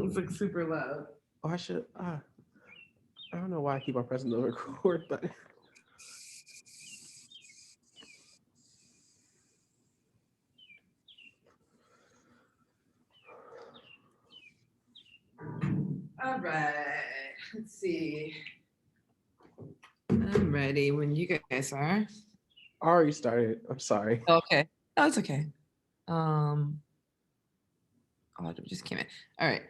It's like super loud. Oh, I should. I don't know why I keep on pressing the record button. All right. Let's see. I'm ready when you guys are. I already started. I'm sorry. Okay. Oh, it's okay. Um, oh, it just came in. All right.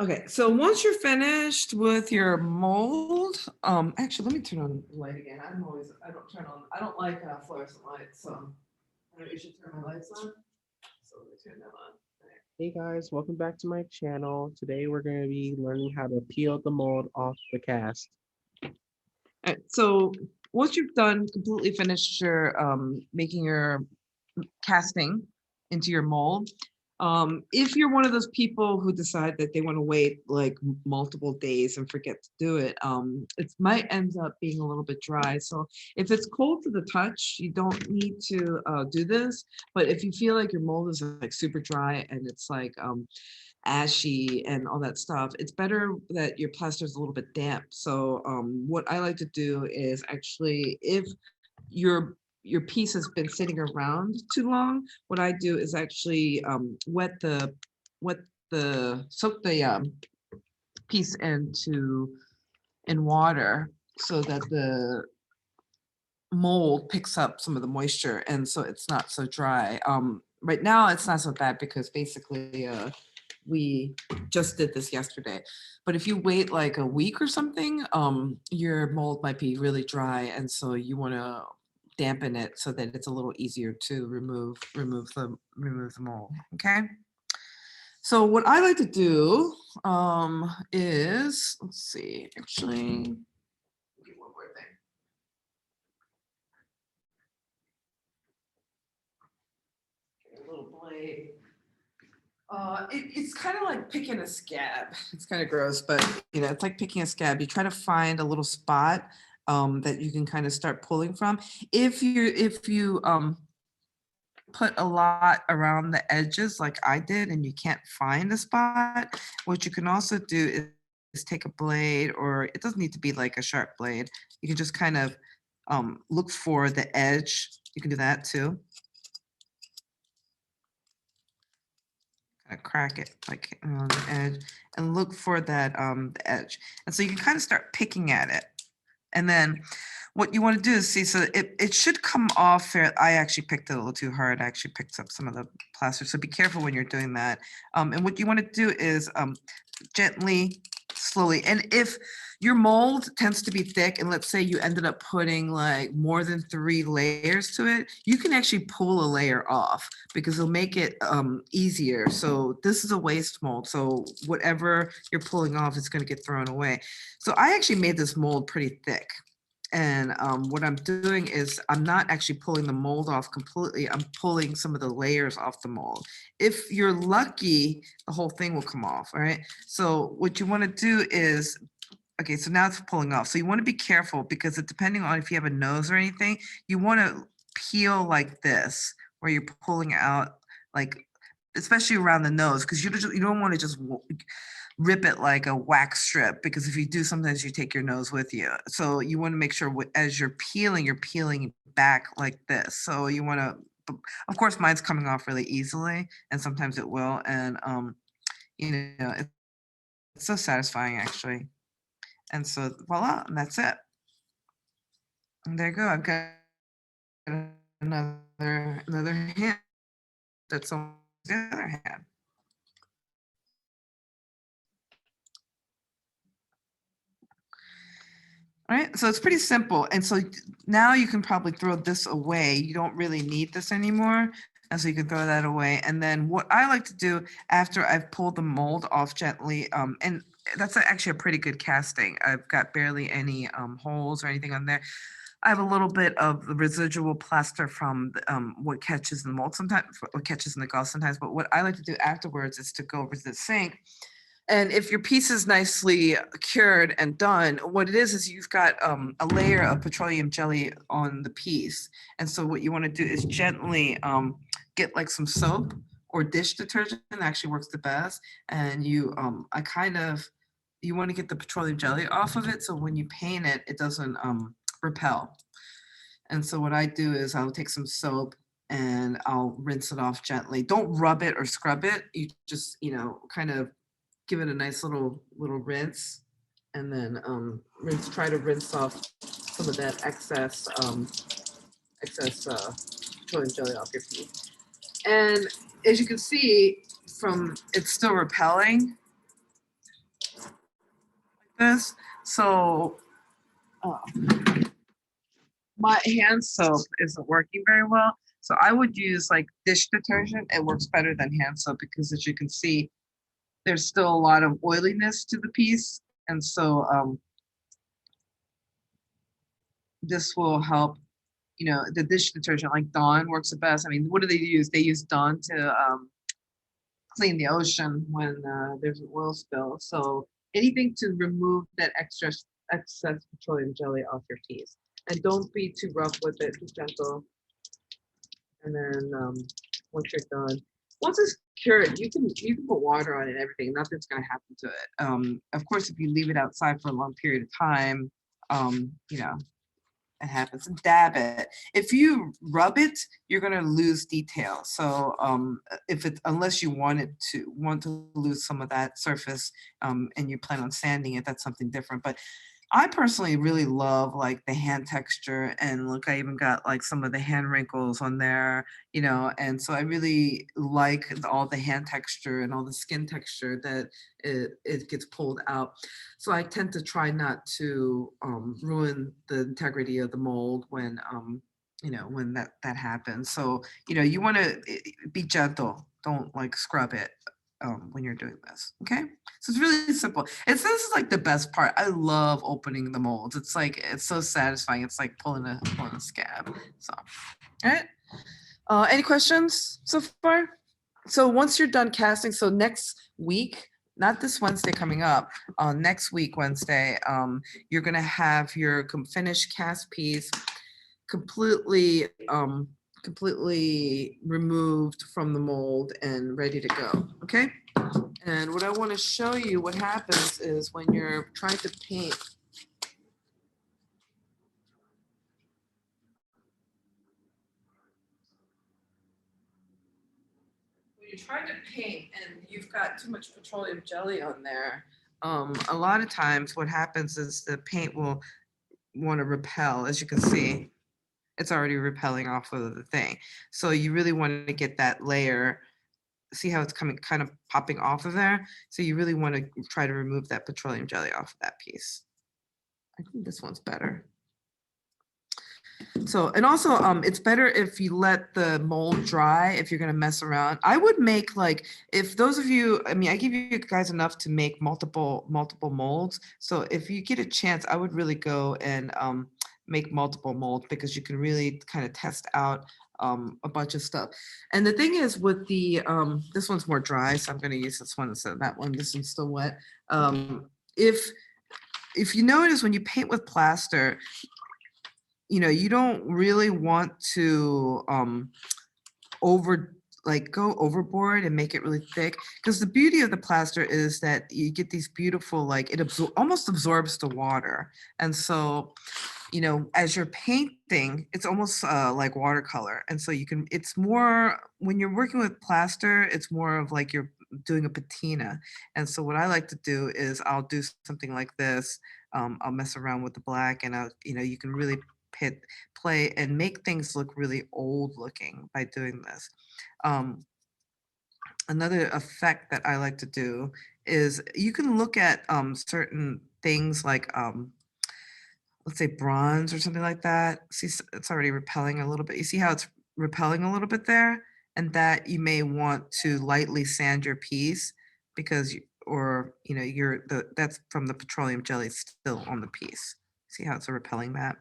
Okay, so once you're finished with your mold, actually, let me turn on the light again. I don't turn on, I don't like fluorescent lights, so I should turn my lights on. So let me turn them on. Hey guys, welcome back to my channel. Today we're going to be learning how to peel the mold off the cast. All right, so once you've done completely finished your making your casting into your mold, if you're one of those people who decide that they want to wait like multiple days and forget to do it, it might end up being a little bit dry. So if it's cold to the touch, you don't need to do this. But if you feel like your mold is like super dry and it's like ashy and all that stuff, it's better that your plaster is a little bit damp. So what I like to do is actually, if your piece has been sitting around too long, what I do is actually wet the soak the piece in water so that the mold picks up some of the moisture and so it's not so dry. Right now it's not so bad because basically we just did this yesterday. But if you wait like a week or something, your mold might be really dry, and so you want to dampen it so that it's a little easier to remove the mold. Okay. So what I like to do is, let's see, actually, do one more thing. A little blade. It's kind of like picking a scab. It's kind of gross, but it's like picking a scab. You try to find a little spot that you can kind of start pulling from. If you put a lot around the edges like I did and you can't find a spot, what you can also do is take a blade, or it doesn't need to be like a sharp blade. You can just kind of look for the edge. You can do that too. Kind of crack it like on the edge and look for that the edge. And so you can kind of start picking at it. And then what you want to do is see, so it should come off fair. I actually picked it a little too hard. I actually picked up some of the plaster. So be careful when you're doing that. And what you want to do is gently, slowly. And if your mold tends to be thick, and let's say you ended up putting like more than 3 layers to it, you can actually pull a layer off because it'll make it easier. So this is a waste mold. So whatever you're pulling off is going to get thrown away. So I actually made this mold pretty thick. And what I'm doing is I'm not actually pulling the mold off completely. I'm pulling some of the layers off the mold. If you're lucky, the whole thing will come off, all right? So what you want to do is, okay, so now it's pulling off. So you want to be careful because depending on if you have a nose or anything, you want to peel like this, where you're pulling out, like, especially around the nose, because you don't want to just rip it like a wax strip, because if you do, sometimes you take your nose with you. So you want to make sure as you're peeling back like this. So you want to, of course, mine's coming off really easily, and sometimes it will. And it's so satisfying actually. And so voila, and that's it. And there you go. I've got another hand that's on the other hand. All right, so it's pretty simple. And so now you can probably throw this away. You don't really need this anymore. And so you can throw that away. And then what I like to do after I've pulled the mold off gently, and that's actually a pretty good casting. I've got barely any holes or anything on there. I have a little bit of the residual plaster from what catches in the mold sometimes, what catches in the gauze sometimes. But what I like to do afterwards is to go over to the sink. And if your piece is nicely cured and done, what it is you've got a layer of petroleum jelly on the piece. And so what you want to do is gently get like some soap or dish detergent actually works the best. And you, you want to get the petroleum jelly off of it, so when you paint it, it doesn't repel. And so what I do is I'll take some soap and I'll rinse it off gently. Don't rub it or scrub it. You just, kind of give it a nice little rinse, and then try to rinse off some of that excess petroleum jelly off your piece. And as you can see, from it's still repelling like this. So uh, my hand soap isn't working very well. So I would use like dish detergent. It works better than hand soap because, as you can see, there's still a lot of oiliness to the piece. And so this will help, the dish detergent like Dawn works the best. I mean, what do they use? They use Dawn to clean the ocean when there's an oil spill. So anything to remove that excess petroleum jelly off your piece. And don't be too rough with it, be gentle. And then once you're done, once it's cured, you can put water on it and everything. Nothing's gonna happen to it. Of course, if you leave it outside for a long period of time, it happens. And dab it. If you rub it, you're gonna lose detail. So unless you want to lose some of that surface, and you plan on sanding it, that's something different. But I personally really love like the hand texture, and look, I even got like some of the hand wrinkles on there, and so I really like all the hand texture and all the skin texture that it gets pulled out. So I tend to try not to ruin the integrity of the mold when when that happens. So you want to be gentle. Don't like scrub it when you're doing this. Okay, so it's really simple. This is like the best part. I love opening the molds. It's like it's so satisfying. It's like pulling a scab. So, all right. Any questions so far? So once you're done casting, so next week, not this Wednesday coming up, next week Wednesday, you're gonna have your finished cast piece completely completely removed from the mold and ready to go. Okay. And what I want to show you what happens is when you're trying to paint. When you're trying to paint and you've got too much petroleum jelly on there, a lot of times what happens is the paint will want to repel. As you can see, it's already repelling off of the thing. So you really want to get that layer. See how it's coming, kind of popping off of there? So you really want to try to remove that petroleum jelly off of that piece. I think this one's better. So, and also it's better if you let the mold dry if you're gonna mess around. I would make like, if those of you, I mean, I give you guys enough to make multiple molds. So if you get a chance, I would really go and make multiple molds, because you can really kind of test out a bunch of stuff. And the thing is with the, this one's more dry, so I'm gonna use this one instead of that one. This one's still wet. If you notice when you paint with plaster, you don't really want to go overboard and make it really thick, because the beauty of the plaster is that you get these beautiful, like it almost absorbs the water. And so as you're painting, it's almost like watercolor. And so it's more, when you're working with plaster, it's more of like you're doing a patina. And so what I like to do is I'll do something like this. I'll mess around with the black, and you can really play and make things look really old looking by doing this. Another effect that I like to do is you can look at certain things like let's say bronze or something like that. See, it's already repelling a little bit. You see how it's repelling a little bit there? And that you may want to lightly sand your piece, because that's from the petroleum jelly still on the piece. See how it's repelling that?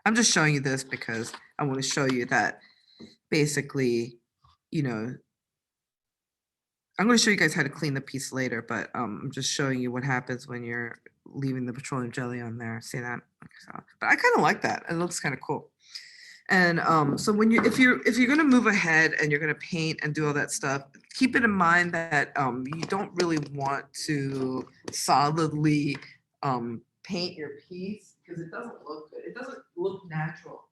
I'm just showing you this because I want to show you that basically, I'm going to show you guys how to clean the piece later, but I'm just showing you what happens when you're leaving the petroleum jelly on there. See that? So, but I kind of like that. It looks kind of cool. And so when if you're gonna move ahead and you're gonna paint and do all that stuff, keep it in mind that you don't really want to solidly paint your piece because it doesn't look good. It doesn't look natural.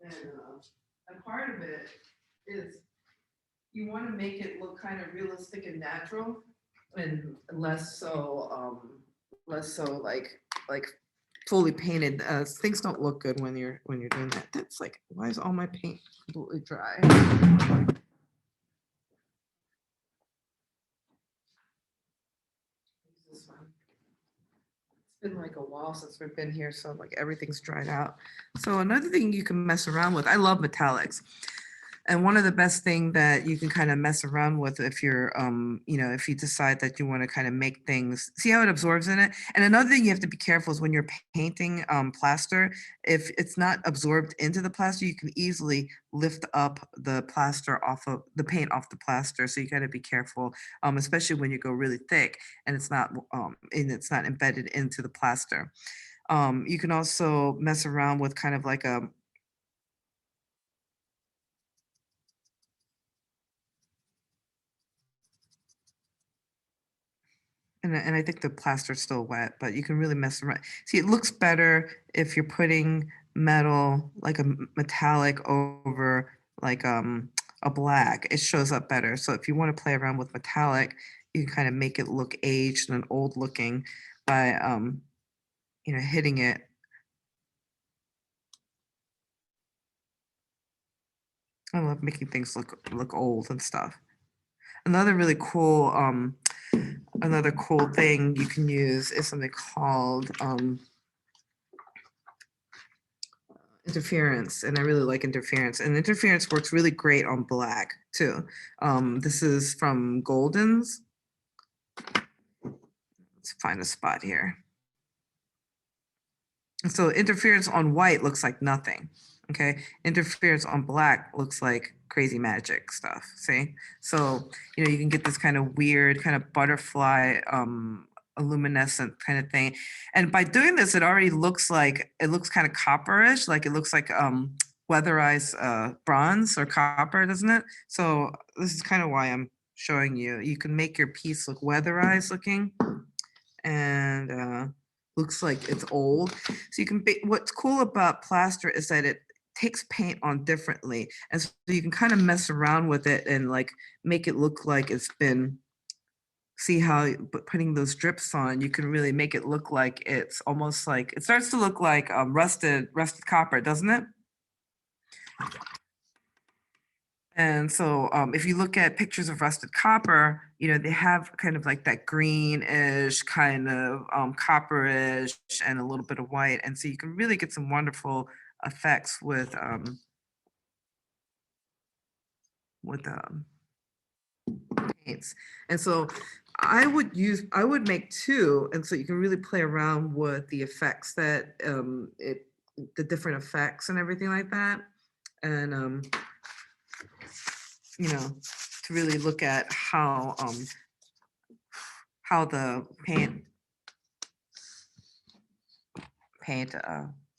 And part of it is you want to make it look kind of realistic and natural, and less so like fully painted. Things don't look good when you're doing that. That's like, why is all my paint completely dry? This one. It's been like a while since we've been here, so like everything's dried out. So another thing you can mess around with, I love metallics. And one of the best thing that you can kind of mess around with if you're, if you decide that you want to kind of make things, see how it absorbs in it. And another thing you have to be careful is when you're painting plaster, if it's not absorbed into the plaster, you can easily lift up the plaster off of the paint off the plaster. So you got to be careful, especially when you go really thick and it's not embedded into the plaster. You can also mess around with kind of like a and I think the plaster's still wet, but you can really mess around. See, it looks better if you're putting metal, like a metallic over like a black. It shows up better. So if you want to play around with metallic, you can kind of make it look aged and old looking by hitting it. I love making things look old and stuff. Another really cool another cool thing you can use is something called interference, and I really like interference. And interference works really great on black too. This is from Golden's. Let's find a spot here. So interference on white looks like nothing. Okay, interference on black looks like crazy magic stuff. See, so you can get this kind of weird, kind of butterfly luminescent kind of thing. And by doing this, it already looks like it looks kind of copperish, like it looks like weatherized bronze or copper, doesn't it? So this is kind of why I'm showing you. You can make your piece look weatherized looking, and looks like it's old. So you can what's cool about plaster is that it takes paint on differently, and so you can kind of mess around with it and like make it look like it's been. See how putting those drips on, you can really make it look like it's almost like it starts to look like rusted copper, doesn't it? And so if you look at pictures of rusted copper, they have kind of like that greenish kind of copperish and a little bit of white. And so you can really get some wonderful effects with paints. And so I would make two, and so you can really play around with the effects that the different effects and everything like that. And to really look at how the paint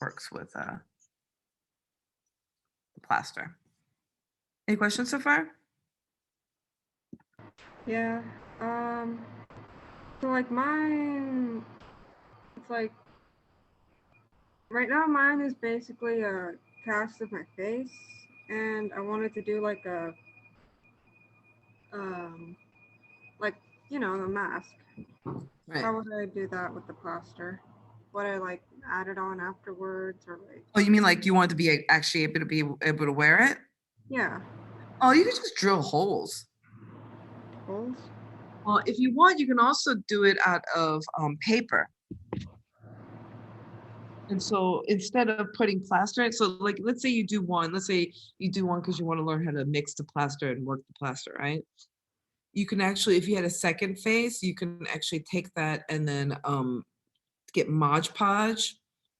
works with the plaster. Any questions so far? Yeah. So like mine, it's like right now mine is basically a cast of my face, and I wanted to do like a um like a mask. Right. How would I do that with the plaster? Would I like add it on afterwards or like? Oh, you mean like you want to be actually able to wear it? Yeah. Oh, you could just drill holes. Holes. Well, if you want, you can also do it out of paper. And so instead of putting plaster, so like let's say you do one because you want to learn how to mix the plaster and work the plaster, right? You can actually, if you had a second face, you can actually take that and then get Mod Podge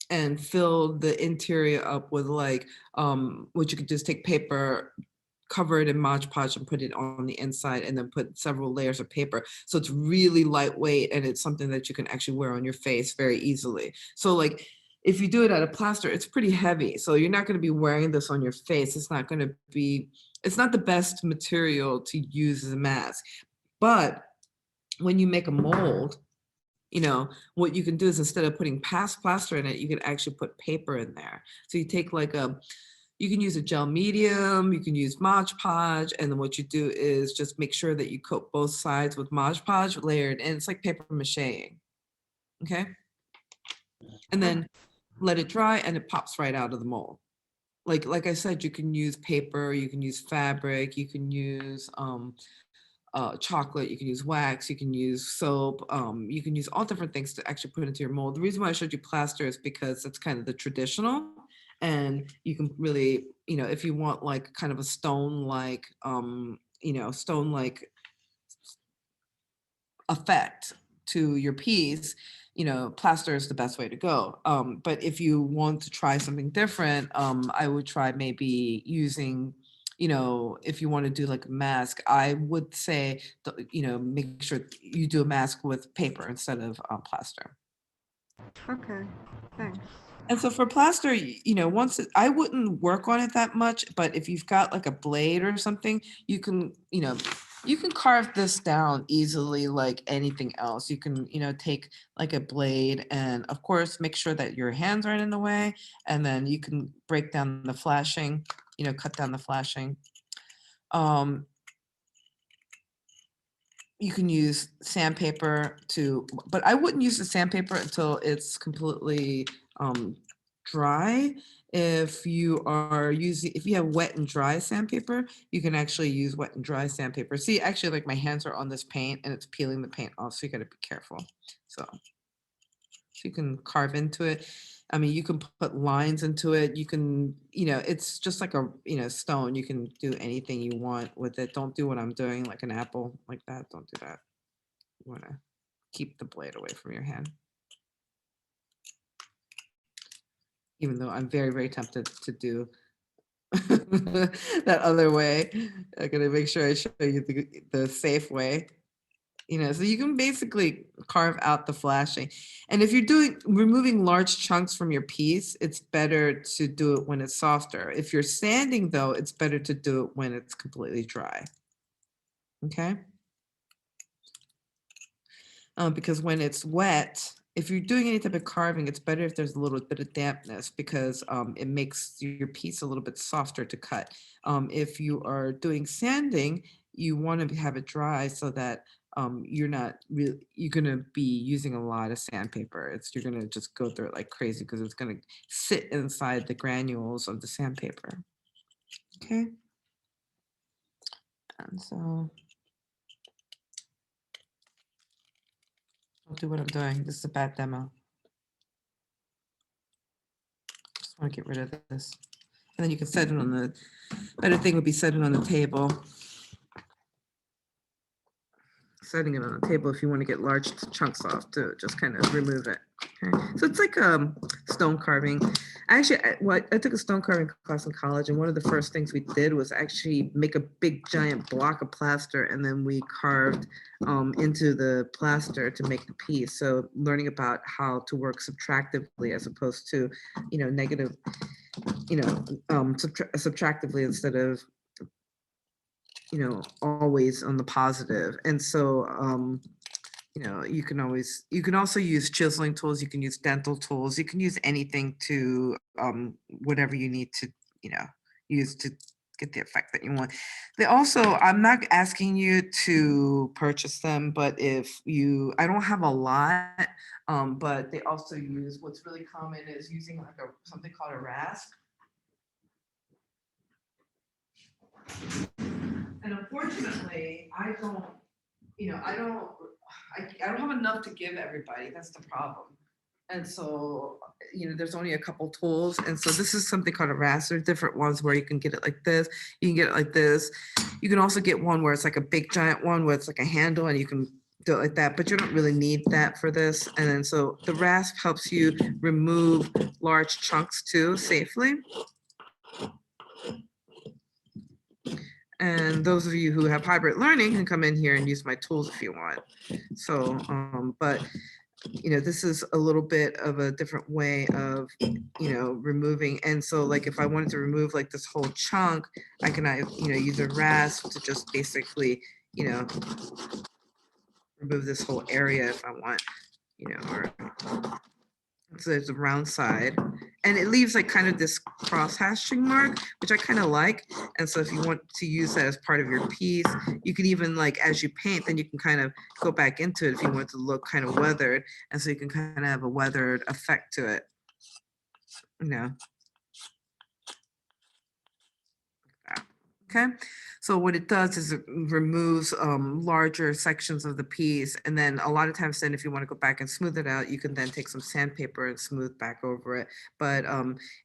and fill the interior up with like which you could just take paper, cover it in Mod Podge and put it on the inside, and then put several layers of paper. So it's really lightweight, and it's something that you can actually wear on your face very easily. So like if you do it out of plaster, it's pretty heavy. So you're not going to be wearing this on your face. It's not going to be, it's not the best material to use as a mask. But when you make a mold, you know, what you can do is instead of putting plaster in it, you can actually put paper in there. So you take like you can use a gel medium, you can use Mod Podge, and then what you do is just make sure that you coat both sides with Mod Podge layered, and it's like paper mache, okay? And then let it dry and it pops right out of the mold. Like I said, you can use paper, you can use fabric, you can use chocolate, you can use wax, you can use soap, you can use all different things to actually put into your mold. The reason why I showed you plaster is because it's kind of the traditional, and you can really, you know, if you want like kind of a stone-like, you know, stone-like effect to your piece, you know, plaster is the best way to go. But if you want to try something different, I would try maybe using, you know, if you want to do like a mask, I would say, you know, make sure you do a mask with paper instead of plaster. Okay, thanks. And so for plaster, you know, I wouldn't work on it that much, but if you've got like a blade or something, you can, you know, you can carve this down easily like anything else. You can, you know, take like a blade and of course make sure that your hands aren't in the way, and then you can break down the flashing, you know, cut down the flashing. You can use sandpaper but I wouldn't use the sandpaper until it's completely dry. If you have wet and dry sandpaper, you can actually use wet and dry sandpaper. See, actually, like my hands are on this paint and it's peeling the paint off, so you gotta be careful. So you can carve into it. I mean, you can put lines into it. You can, you know, it's just like a, you know, stone. You can do anything you want with it. Don't do what I'm doing, like an apple like that. Don't do that. You want to keep the blade away from your hand. Even though I'm very, very tempted to do that other way. I'm gonna make sure I show you the safe way. You know, so you can basically carve out the flashing. And if you're removing large chunks from your piece, it's better to do it when it's softer. If you're sanding though, it's better to do it when it's completely dry. Okay? Because when it's wet, if you're doing any type of carving, it's better if there's a little bit of dampness because it makes your piece a little bit softer to cut. If you are doing sanding, you want to have it dry so that you're going to be using a lot of sandpaper. You're going to just go through it like crazy because it's going to sit inside the granules of the sandpaper. Okay. And so I'll do what I'm doing. This is a bad demo. Just want to get rid of this. And then you can set it on the, better thing would be set it on the table. Setting it on the table if you want to get large chunks off to just kind of remove it. Okay. So it's like stone carving. Actually, I took a stone carving class in college, and one of the first things we did was actually make a big giant block of plaster, and then we carved into the plaster to make the piece. So learning about how to work subtractively as opposed to, you know, negative, you know, subtractively instead of, you know, always on the positive. And so, you know, you can also use chiseling tools, you can use dental tools, you can use anything to, whatever you need to, you know, use to get the effect that you want. They also, I'm not asking you to purchase them, but I don't have a lot, but they also use, what's really common is using like something called a rasp. And unfortunately, I don't have enough to give everybody. That's the problem. And so, you know, there's only a couple tools. And so this is something called a rasp. There's different ones where you can get it like this. You can get it like this. You can also get one where it's like a big giant one where it's like a handle and you can do it like that, but you don't really need that for this. And then so the rasp helps you remove large chunks too safely. And those of you who have hybrid learning can come in here and use my tools if you want. So, but this is a little bit of a different way of, removing. And so like if I wanted to remove like this whole chunk, I can, use a rasp to just basically, remove this whole area if I want, or so there's a round side, and it leaves like kind of this cross hashing mark, which I kind of like. And so if you want to use that as part of your piece, you can even like as you paint, then you can kind of go back into it if you want to look kind of weathered, and so you can kind of have a weathered effect to it, you know. Okay, so what it does is it removes larger sections of the piece, and then a lot of times then if you want to go back and smooth it out, you can then take some sandpaper and smooth back over it. But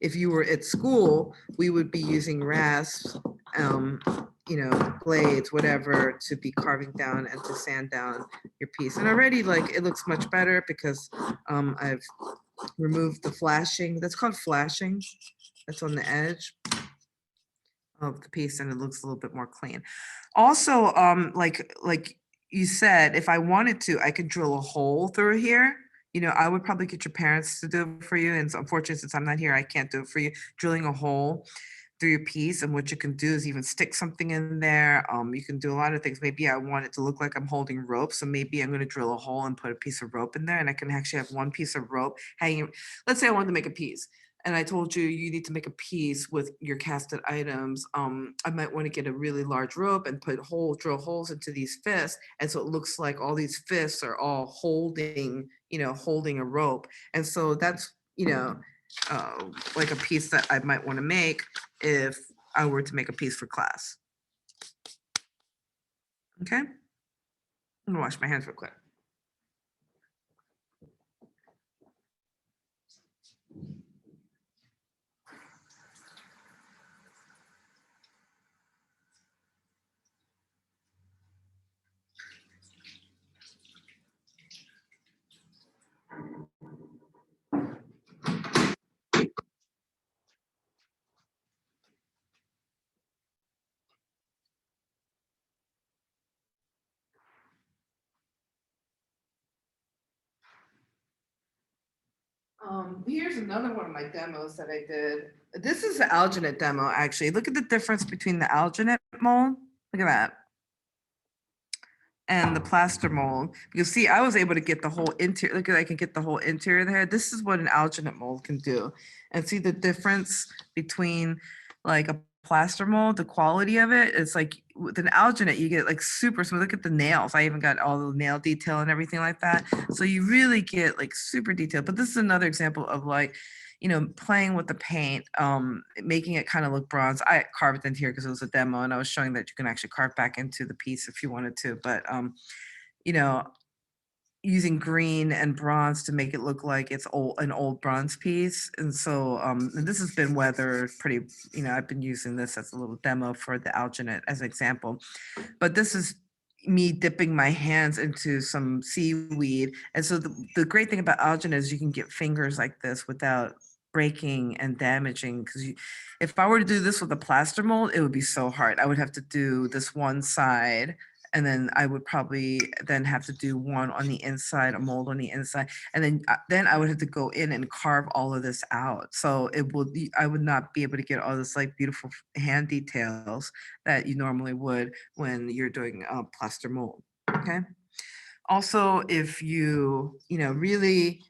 if you were at school, we would be using rasps, blades, whatever, to be carving down and to sand down your piece. And already like it looks much better because I've removed the flashing. That's called flashing. That's on the edge of the piece, and it looks a little bit more clean. Also, like you said, if I wanted to, I could drill a hole through here. I would probably get your parents to do it for you. And so unfortunately, since I'm not here, I can't do it for you. Drilling a hole through your piece, and what you can do is even stick something in there. You can do a lot of things. Maybe I want it to look like I'm holding rope, so maybe I'm going to drill a hole and put a piece of rope in there, and I can actually have one piece of rope hanging. Let's say I wanted to make a piece, and I told you you need to make a piece with your casted items. I might want to get a really large rope and drill holes into these fists, and so it looks like all these fists are all holding a rope. And so that's like a piece that I might want to make if I were to make a piece for class. Okay, I'm gonna wash my hands real quick. Here's another one of my demos that I did. This is the alginate demo, actually. Look at the difference between the alginate mold. Look at that. And the plaster mold. You see, I was able to get the whole interior. Look at, I can get the whole interior there. This is what an alginate mold can do. And see the difference between like a plaster mold, the quality of it. It's like with an alginate, you get like super smooth. Look at the nails. I even got all the nail detail and everything like that. So you really get like super detailed. But this is another example of like, playing with the paint, making it kind of look bronze. I carved it into here because it was a demo, and I was showing that you can actually carve back into the piece if you wanted to. But using green and bronze to make it look like it's an old bronze piece. And so and this has been weathered pretty, I've been using this as a little demo for the alginate as an example. But this is me dipping my hands into some seaweed. And so the great thing about alginate is you can get fingers like this without breaking and damaging, because if I were to do this with a plaster mold, it would be so hard. I would have to do this one side, and then I would probably then have to do one on the inside, a mold on the inside, and then I would have to go in and carve all of this out. So I would not be able to get all this like beautiful hand details that you normally would when you're doing a plaster mold. Okay. Also, if you really,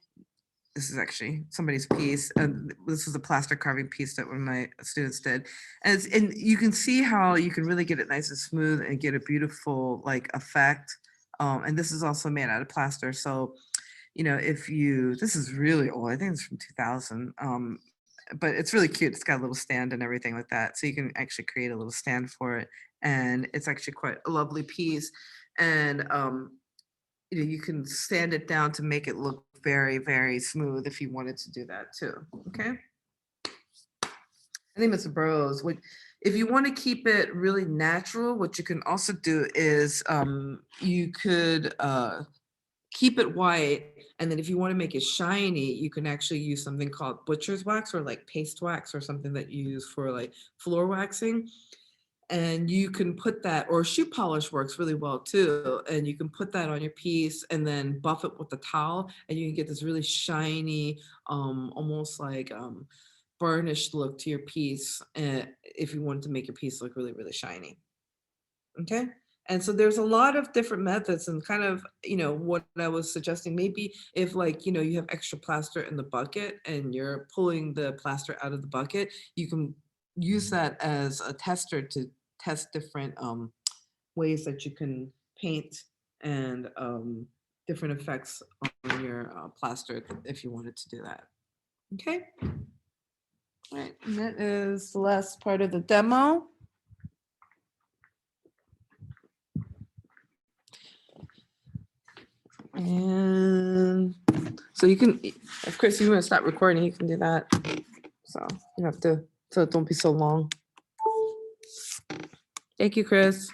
this is actually somebody's piece, and this was a plaster carving piece that one of my students did. And you can see how you can really get it nice and smooth and get a beautiful like effect. And this is also made out of plaster. So, this is really old, I think it's from 2000. But it's really cute. It's got a little stand and everything like that. So you can actually create a little stand for it. And it's actually quite a lovely piece. And, you can sand it down to make it look very, very smooth if you wanted to do that too. Okay. I think Mr. Burroughs, if you want to keep it really natural, what you can also do is you could keep it white, and then if you want to make it shiny, you can actually use something called butcher's wax or like paste wax or something that you use for like floor waxing. And you can put that, or shoe polish works really well too. And you can put that on your piece and then buff it with the towel, and you can get this really shiny, almost like burnished look to your piece. And if you wanted to make your piece look really, really shiny. Okay. And so there's a lot of different methods, and kind of, what I was suggesting, maybe if like, you have extra plaster in the bucket and you're pulling the plaster out of the bucket, you can use that as a tester to test different ways that you can paint and different effects on your plaster if you wanted to do that. Okay. All right. And that is the last part of the demo. And so you can, if Chris, you want to stop recording, you can do that. So you have to, so it don't be so long. Thank you, Chris.